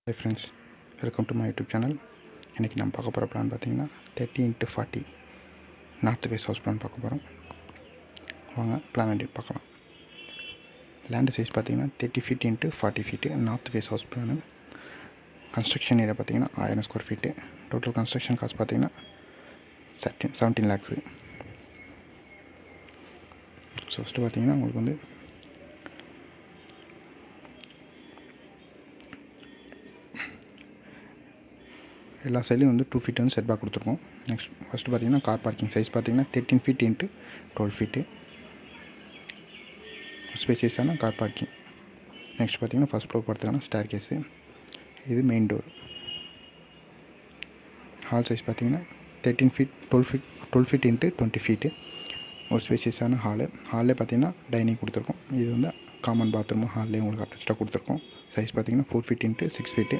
Hi friends, welcome to my YouTube channel. இன்றைக்கி நம்ம பார்க்க போகிற பிளான் பார்த்திங்கன்னா 30x40 north face house plan பார்க்க போகிறோம். வாங்க பிளான் எப்படி பார்க்கலாம். லேண்டு சைஸ் பார்த்திங்கன்னா 30 feet into 40 feet north face house plan. Construction area பார்த்திங்கன்னா 1000 square feet. Total construction cost பார்த்திங்கன்னா 17 lakhs. ஸோ ஃபஸ்ட்டு பார்த்திங்கன்னா உங்களுக்கு வந்து எல்லா சைட்லையும் வந்து 2 feet வந்து செட் பேக் கொடுத்துருக்கோம். நெக்ஸ்ட் ஃபஸ்ட்டு பார்த்திங்கன்னா கார் பார்க்கிங் சைஸ் பார்த்திங்கன்னா 13 feet into 12 feet ஸ்பேசியஸான கார் பார்க்கிங். நெக்ஸ்ட் பார்த்திங்கன்னா ஃபஸ்ட் ஃப்ளோர் போகிறதுக்கான ஸ்டேர் கேஸு. இது மெயின் டோர். ஹால் சைஸ் பார்த்திங்கன்னா 13 feet 12 feet into 20 feet ஒரு ஸ்பேசியஸான ஹாலில் பார்த்திங்கன்னா டைனிங் கொடுத்துருக்கோம். இது வந்து காமன் பாத்ரூமு ஹாலில் உங்களுக்கு அட்டாச்சாக கொடுத்துருக்கோம். சைஸ் பார்த்திங்கன்னா 4 feet into 6 feet.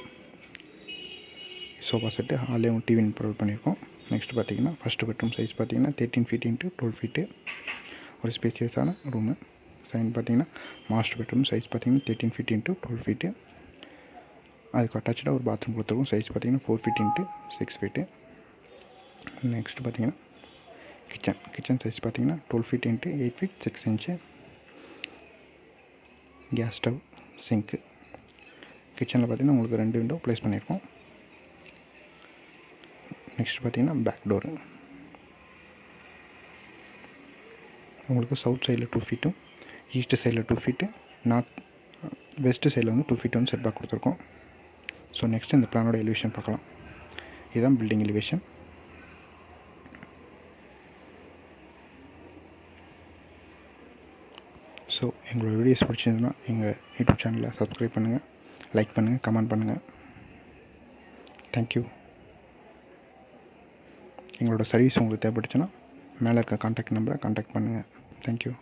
Sofa set ஹாலில் உங்களுக்கு டிவி ப்ரொவைட் பண்ணியிருக்கோம். நெக்ஸ்ட் பார்த்திங்கன்னா ஃபஸ்ட்டு பெட்ரூம் சைஸ் பார்த்திங்கன்னா 13 feet into 12 feet ஒரு ஸ்பேசியஸான ரூமு. செகண்ட் பார்த்திங்கன்னா மாஸ்டர் பெட்ரூம் சைஸ் பார்த்திங்கன்னா 13 feet into 12 feet. அதுக்கு அட்டாச்சாக ஒரு பாத்ரூம் கொடுத்துருக்கோம். சைஸ் பார்த்திங்கன்னா 4 feet into 6 feet. நெக்ஸ்ட் பார்த்திங்கன்னா கிச்சன் சைஸ் பார்த்திங்கன்னா 12 feet into 8 feet 6 inch. Gas stove, sink. கிச்சனில் பார்த்திங்கன்னா உங்களுக்கு 2 விண்டோ ப்ளேஸ் பண்ணியிருக்கோம். நெக்ஸ்ட் பார்த்திங்கன்னா பேக் டோரு. உங்களுக்கு சவுத் சைடில் 2 feet, ஈஸ்ட் சைடில் 2 feet, வெஸ்ட்டு சைடில் வந்து 2 feet வந்து செட் பேக் கொடுத்துருக்கோம். ஸோ நெக்ஸ்ட் இந்த பிளானோட எலிவேஷன் பார்க்கலாம். இதுதான் பில்டிங் எலிவேஷன். ஸோ எங்களோட வீடியோஸ் பிடிச்சிருந்ததுன்னா எங்கள் யூடியூப் சேனலை சப்ஸ்கிரைப் பண்ணுங்கள், லைக் பண்ணுங்கள், கமெண்ட் பண்ணுங்கள். தேங்க்யூ. எங்களோட சர்வீஸ் உங்களுக்கு தேவைப்பட்டுச்சுன்னா மேலே இருக்க கான்டாக்ட் நம்பரை கான்டாக்ட் பண்ணுங்கள். தேங்க்யூ.